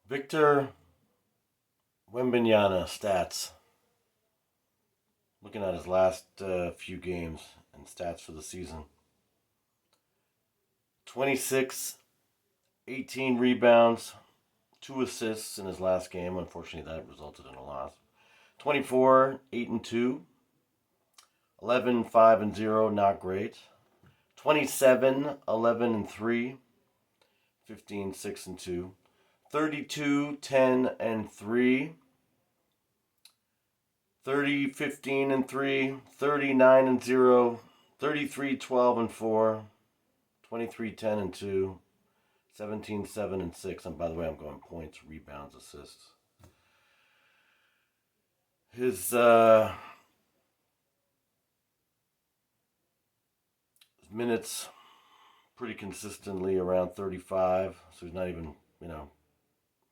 Victor Wembanyama stats. Looking at his last few games and stats for the season. 26, 18 rebounds, 2 assists in his last game. Unfortunately, that resulted in a loss. 24, 8 and 2. 11, 5 and 0, not great. 27, 11 and 3. 15, 6 and 2. 32, 10 and 3. 30, 15 and 3. 39 and 0. 33, 12 and 4. 23, 10 and 2. 17, 7 and 6. And by the way, I'm going points, rebounds, assists. His minutes pretty consistently around 35, so he's not even,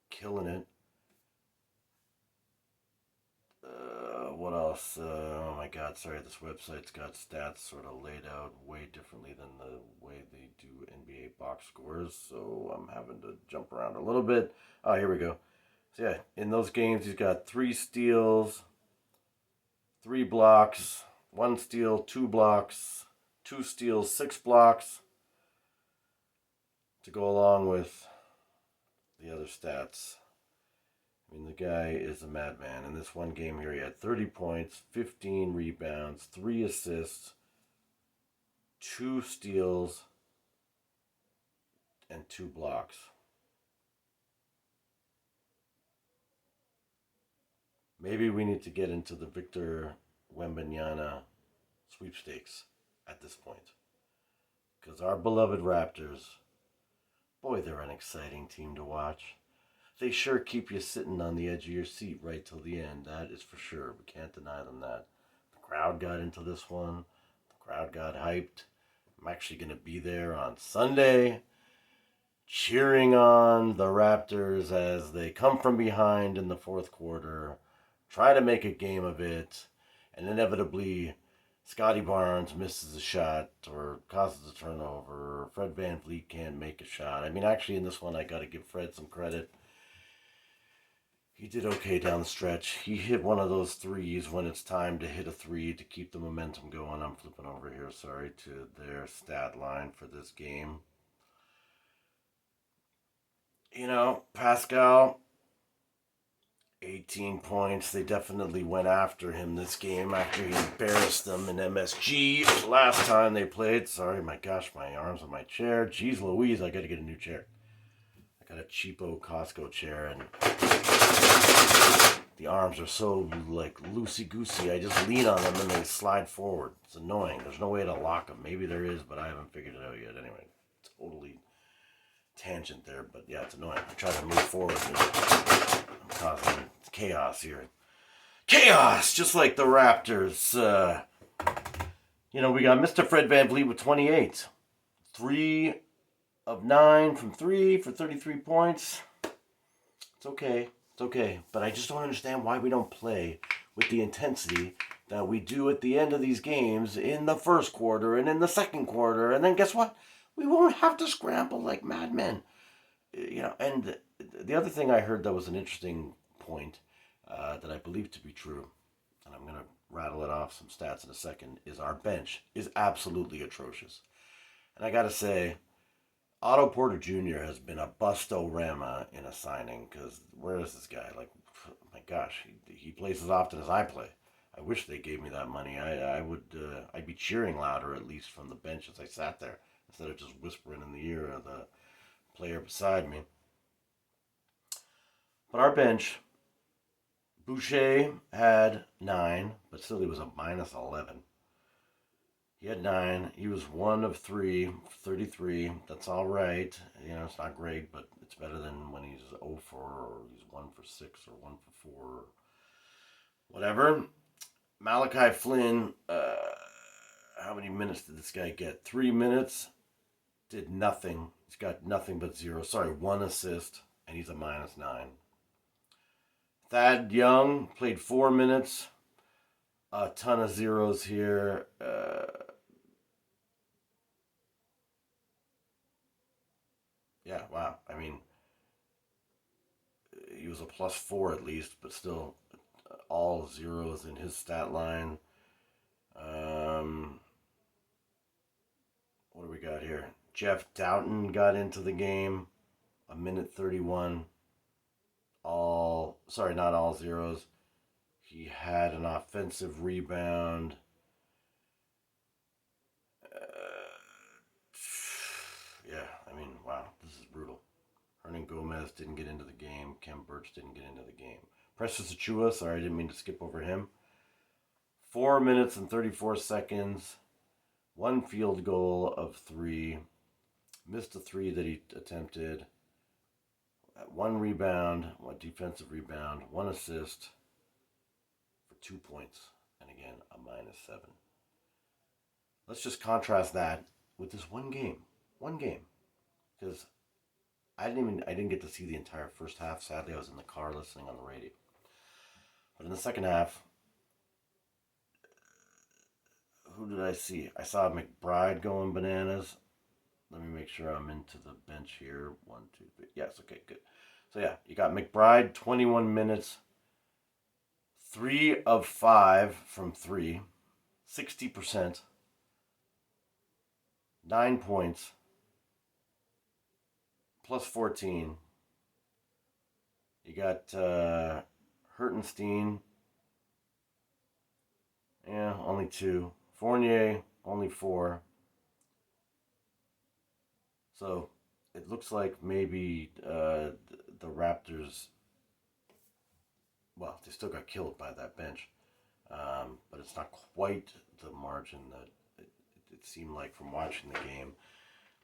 killing it. What else? Oh my god, sorry, this website's got stats sort of laid out way differently than the way they do NBA box scores, so I'm having to jump around a little bit. Oh, here we go. So yeah, in those games, he's got 3 steals, 3 blocks, 1 steal, 2 blocks, 2 steals, 6 blocks, to go along with the other stats. I mean, the guy is a madman. In this one game here, he had 30 points, 15 rebounds, 3 assists, 2 steals, and 2 blocks. Maybe we need to get into the Victor Wembanyama sweepstakes at this point. Because our beloved Raptors, boy, they're an exciting team to watch. They sure keep you sitting on the edge of your seat right till the end. That is for sure. We can't deny them that. The crowd got into this one. The crowd got hyped. I'm actually going to be there on Sunday cheering on the Raptors as they come from behind in the fourth quarter, try to make a game of it, and inevitably Scotty Barnes misses a shot or causes a turnover. Or Fred VanVleet can't make a shot. I mean, actually, in this one, I got to give Fred some credit. He did okay down the stretch. He hit one of those threes when it's time to hit a three to keep the momentum going. I'm flipping over here, sorry, to their stat line for this game. Pascal, 18 points. They definitely went after him this game after he embarrassed them in MSG last time they played. Sorry, my gosh, my arms on my chair. Jeez Louise, I gotta get a new chair. I got a cheapo Costco chair and the arms are so like loosey-goosey. I just lean on them and they slide forward. It's annoying. There's no way to lock them. Maybe there is, but I haven't figured it out yet. Anyway, totally tangent there, but yeah, it's annoying. I try to move forward. I'm causing chaos here. Chaos, just like the Raptors. We got Mr. Fred VanVleet with 28. 3 of 9 from 3 for 33 points. It's okay. It's okay. But I just don't understand why we don't play with the intensity that we do at the end of these games in the first quarter and in the second quarter. And then guess what? We won't have to scramble like madmen. And the other thing I heard that was an interesting point that I believe to be true, and I'm going to rattle it off some stats in a second, is our bench is absolutely atrocious. And I got to say, Otto Porter Jr. has been a busto-rama in a signing because where is this guy? Like, my gosh, he plays as often as I play. I wish they gave me that money. I'd be cheering louder at least from the bench as I sat there instead of just whispering in the ear of the player beside me. But our bench, Boucher had 9, but still he was a minus 11. He had 9. He was 1 of 3, 33. That's all right. It's not great, but it's better than when he's 0 for or he's 1 for 6 or 1 for 4 or whatever. Malachi Flynn, how many minutes did this guy get? 3 minutes. Did nothing. He's got nothing but 0. Sorry, 1 assist, and he's a minus 9. Thad Young played 4 minutes. A ton of zeros here. Yeah, wow. I mean, was a +4 at least, but still all zeros in his stat line. What do we got here? Jeff Doughton got into the game, a minute 31. Not all zeros. He had an offensive rebound. Yeah, I mean, wow, this is brutal. Hernan Gomez didn't get into the game. Kem Birch didn't get into the game. Precious Achua, sorry, I didn't mean to skip over him. 4 minutes and 34 seconds. One field goal of 3. Missed a 3 that he attempted. 1 rebound, 1 defensive rebound, 1 assist for 2 points. And again, a -7. Let's just contrast that with this one game. One game. Because I didn't get to see the entire first half. Sadly, I was in the car listening on the radio. But in the second half, who did I see? I saw McBride going bananas. Let me make sure I'm into the bench here. 1, 2, 3. Yes, okay, good. So yeah, you got McBride, 21 minutes, 3 of 5 from 3, 60%, 9 points, +14. You got Hurtenstein, yeah, only 2. Fournier, only 4. So it looks like maybe the Raptors, well, they still got killed by that bench. But it's not quite the margin that it seemed like from watching the game.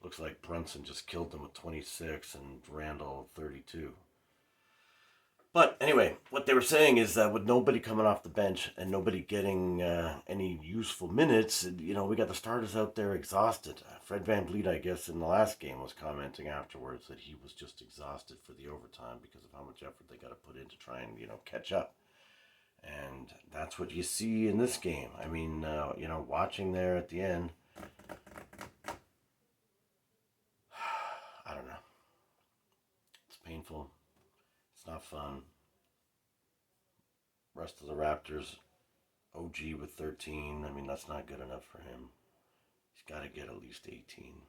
Looks like Brunson just killed them with 26 and Randall 32. But anyway, what they were saying is that with nobody coming off the bench and nobody getting any useful minutes, we got the starters out there exhausted. Fred VanVleet, I guess, in the last game was commenting afterwards that he was just exhausted for the overtime because of how much effort they got to put in to try and, catch up. And that's what you see in this game. I mean, watching there at the end, I don't know. It's painful. It's not fun. Rest of the Raptors, OG with 13. I mean, that's not good enough for him. He's got to get at least 18.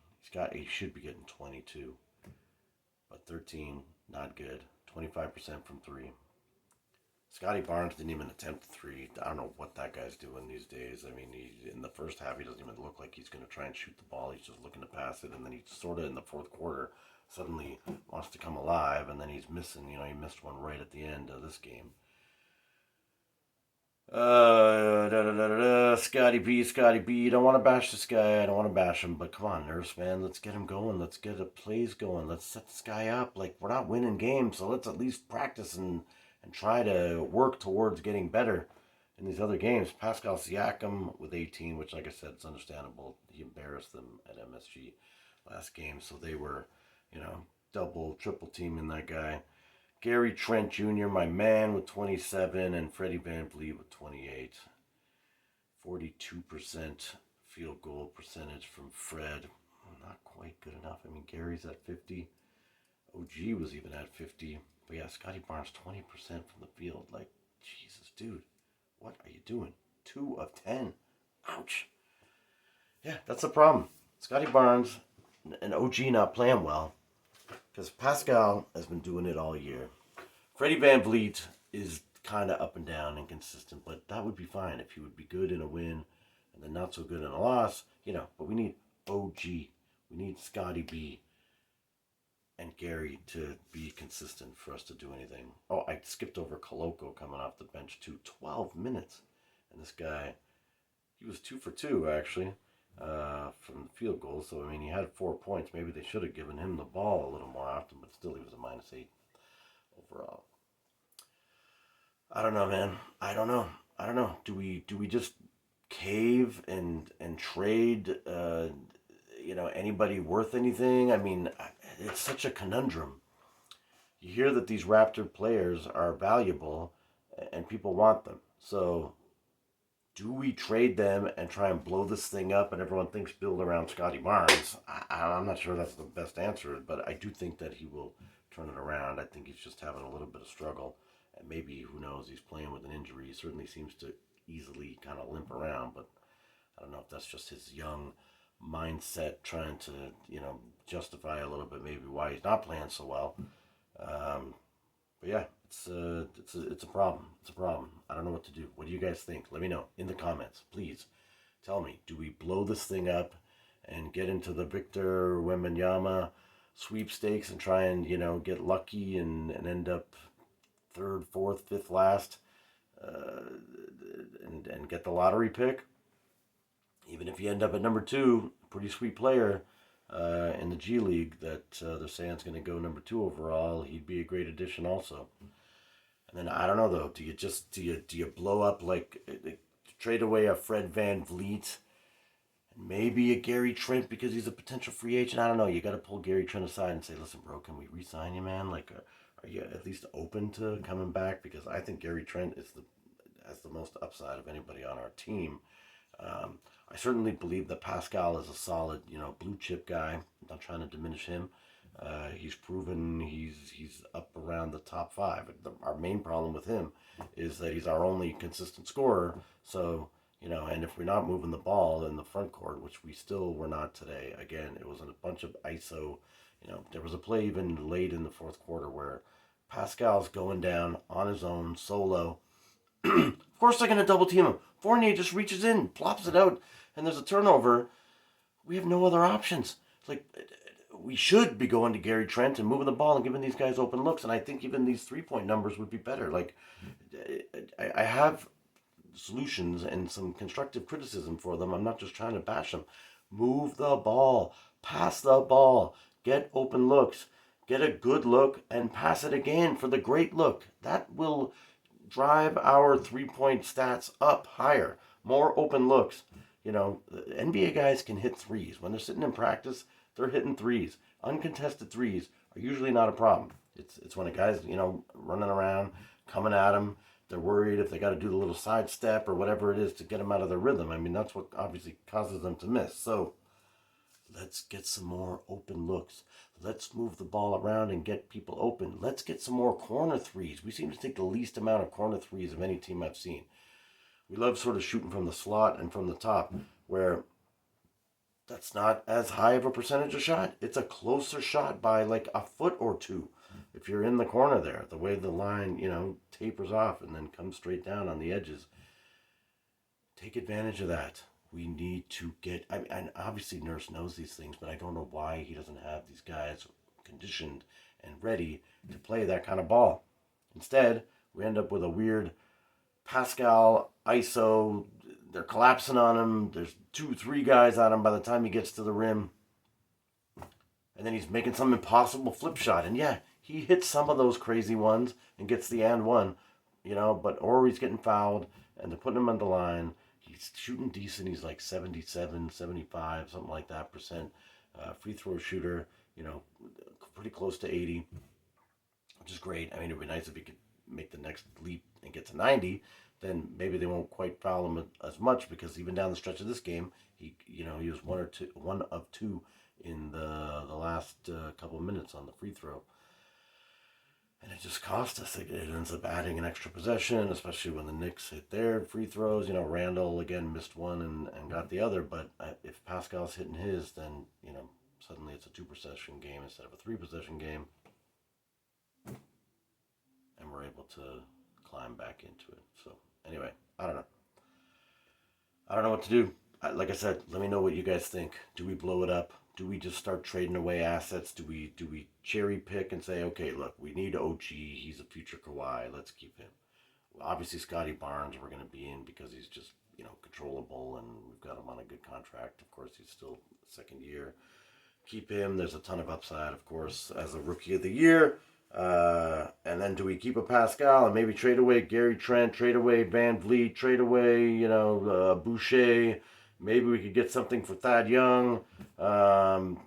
He should be getting 22. But 13, not good. 25% from 3. Scotty Barnes didn't even attempt 3. I don't know what that guy's doing these days. I mean, in the first half, he doesn't even look like he's going to try and shoot the ball. He's just looking to pass it, and then he sort of, in the fourth quarter, suddenly wants to come alive, and then he's missing. He missed one right at the end of this game. Scotty B. Don't want to bash this guy. I don't want to bash him, but come on, Nurse, man. Let's get him going. Let's get the plays going. Let's set this guy up. Like, we're not winning games, so let's at least practice and try to work towards getting better in these other games. Pascal Siakam with 18, which, like I said, it's understandable. He embarrassed them at MSG last game, so they were, double, triple teaming that guy. Gary Trent Jr., my man, with 27, and Freddie VanVleet with 28. 42% field goal percentage from Fred. Not quite good enough. I mean, Gary's at 50. OG was even at 50. But yeah, Scotty Barnes, 20% from the field. Like, Jesus, dude, what are you doing? 2 of 10. Ouch. Yeah, that's the problem. Scotty Barnes and OG not playing well. Because Pascal has been doing it all year. Freddie VanVleet is kind of up and down, inconsistent, but that would be fine if he would be good in a win and then not so good in a loss, But we need OG. We need Scotty B and Gary to be consistent for us to do anything. Oh, I skipped over Koloko coming off the bench too. 12 minutes. And this guy, he was 2 for 2, actually. From the field goal. So, I mean, he had 4 points. Maybe they should have given him the ball a little more often, but still he was a -8 overall. I don't know, man. I don't know. Do we just cave and trade anybody worth anything? I mean, it's such a conundrum. You hear that these Raptor players are valuable and people want them. So do we trade them and try and blow this thing up and everyone thinks build around Scotty Barnes? I'm not sure that's the best answer, but I do think that he will turn it around. I think he's just having a little bit of struggle. And maybe, who knows, he's playing with an injury. He certainly seems to easily kind of limp around, but I don't know if that's just his young mindset trying to, justify a little bit maybe why he's not playing so well. But yeah, it's a problem. It's a problem. I don't know what to do. What do you guys think? Let me know in the comments, please. Tell me, do we blow this thing up and get into the Victor Wembanyama sweepstakes and try and get lucky and end up third, fourth, fifth last, and get the lottery pick? Even if you end up at number 2, pretty sweet player in the G League that they're saying is going to go number 2 overall, he'd be a great addition also. And then I don't know though, do you blow up trade away a Fred VanVleet and maybe a Gary Trent because he's a potential free agent? I don't know. You got to pull Gary Trent aside and say, listen, bro, can we re-sign you, man? Are you at least open to coming back? Because I think Gary Trent has the most upside of anybody on our team. I certainly believe that Pascal is a solid, blue chip guy. I'm not trying to diminish him. He's proven he's up around the top 5. Our main problem with him is that he's our only consistent scorer. So, and if we're not moving the ball in the front court, which we still were not today, again, it was a bunch of ISO. There was a play even late in the fourth quarter where Pascal's going down on his own, solo. Of course they're going to double team him. Fournier just reaches in, plops it out, and there's a turnover. We have no other options. We should be going to Gary Trent and moving the ball and giving these guys open looks. And I think even these 3-point numbers would be better. I have solutions and some constructive criticism for them. I'm not just trying to bash them. Move the ball, pass the ball, get open looks, get a good look, and pass it again for the great look. That will drive our 3-point stats up higher. More open looks. NBA guys can hit threes. When they're sitting in practice, they're hitting threes. Uncontested threes are usually not a problem. It's when a guy's, running around, coming at them. They're worried if they got to do the little side step or whatever it is to get them out of their rhythm. I mean, that's what obviously causes them to miss. So let's get some more open looks. Let's move the ball around and get people open. Let's get some more corner threes. We seem to take the least amount of corner threes of any team I've seen. We love sort of shooting from the slot and from the top, where that's not as high of a percentage of shot. It's a closer shot by a foot or 2 if you're in the corner there. The way the line, tapers off and then comes straight down on the edges. Take advantage of that. We need to get, and obviously Nurse knows these things, but I don't know why he doesn't have these guys conditioned and ready to play that kind of ball. Instead, we end up with a weird Pascal ISO. They're collapsing on him. There's 2-3 guys on him by the time he gets to the rim. And then he's making some impossible flip shot. And yeah, he hits some of those crazy ones and gets the and one, or he's getting fouled and they're putting him on the line. He's shooting decent. He's 77, 75, something like that percent. Free throw shooter, pretty close to 80, which is great. I mean, it'd be nice if he could make the next leap and get to 90. Then maybe they won't quite foul him as much, because even down the stretch of this game, he was one of two in the last couple of minutes on the free throw. And it just cost us. It ends up adding an extra possession, especially when the Knicks hit their free throws. Randall, again, missed one and got the other. But if Pascal's hitting his, then, suddenly it's a 2-possession game instead of a 3-possession game. And we're able to climb back into it. So, anyway, I don't know. I don't know what to do. Like I said, let me know what you guys think. Do we blow it up? Do we just start trading away assets? Do we cherry pick and say, okay, look, we need OG. He's a future Kawhi. Let's keep him. Well, obviously, Scotty Barnes we're going to be in because he's just, controllable, and we've got him on a good contract. Of course, he's still second year. Keep him. There's a ton of upside, of course, as a rookie of the year. And then do we keep a Pascal and maybe trade away Gary Trent, trade away VanVleet, trade away, Boucher? Maybe we could get something for Thad Young, or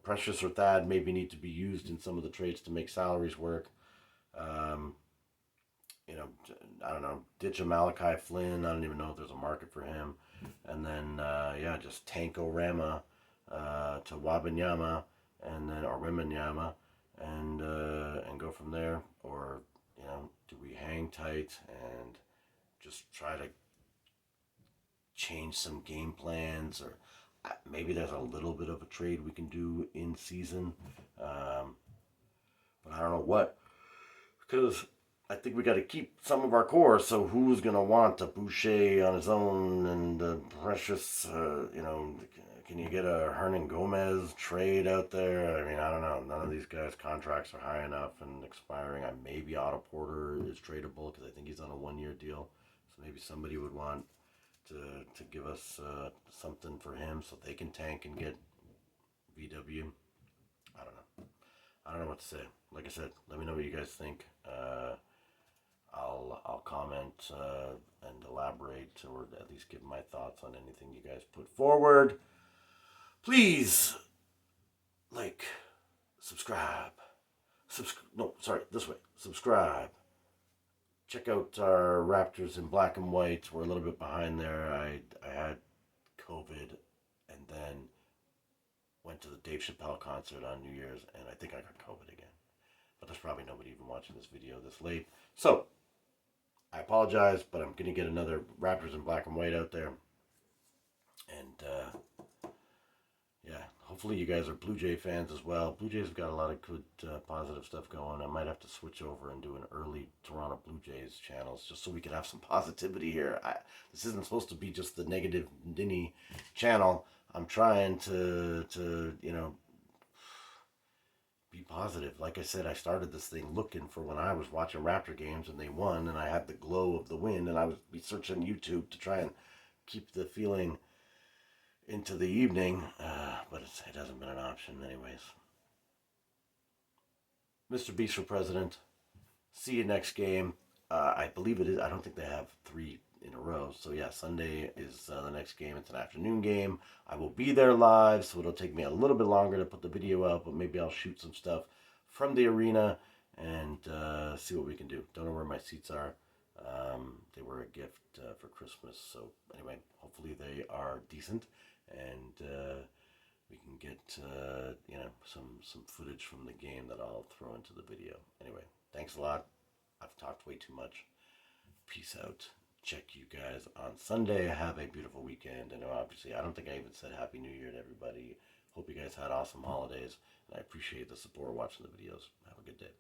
Precious or Thad maybe need to be used in some of the trades to make salaries work. I don't know, ditch a Malachi Flynn. I don't even know if there's a market for him. And then, just Tanko Rama to Wabanyama and then or Wembanyama, and go from there, or do we hang tight and just try to change some game plans, or maybe there's a little bit of a trade we can do in season, but I don't know what, because I think we got to keep some of our core. So who's gonna want a Boucher on his own and Precious? Can you get a Hernan Gomez trade out there? I mean, I don't know. None of these guys' contracts are high enough and expiring. Maybe Otto Porter is tradable because I think he's on a 1-year deal. So maybe somebody would want to give us something for him so they can tank and get VW. I don't know. I don't know what to say. Like I said, let me know what you guys think. I'll comment and elaborate, or at least give my thoughts on anything you guys put forward. Please like, subscribe. Subscribe. Check out our Raptors in black and white. We're a little bit behind there. I had COVID and then went to the Dave Chappelle concert on New Year's, and I think I got COVID again. But there's probably nobody even watching this video this late. So, I apologize, but I'm going to get another Raptors in black and white out there. And, yeah, hopefully you guys are Blue Jay fans as well. Blue Jays have got a lot of good, positive stuff going. I might have to switch over and do an early Toronto Blue Jays channels just so we can have some positivity here. This isn't supposed to be just the negative Dinny channel. I'm trying to be positive. Like I said, I started this thing looking for when I was watching Raptor games and they won, and I had the glow of the win, and I was searching YouTube to try and keep the feeling into the evening, but it hasn't been an option anyways. Mr. Beast for president. See you next game. I believe it is. I don't think they have 3 in a row. So yeah, Sunday is the next game. It's an afternoon game. I will be there live, so it'll take me a little bit longer to put the video out, but maybe I'll shoot some stuff from the arena and see what we can do. Don't know where my seats are. They were a gift for Christmas. So anyway, hopefully they are decent, and we can get some footage from the game that I'll throw into the video. Anyway, thanks a lot. I've talked way too much. Peace out. Check you guys on Sunday. Have a beautiful weekend. And obviously, I don't think I even said Happy New Year to everybody. Hope you guys had awesome holidays. And I appreciate the support watching the videos. Have a good day.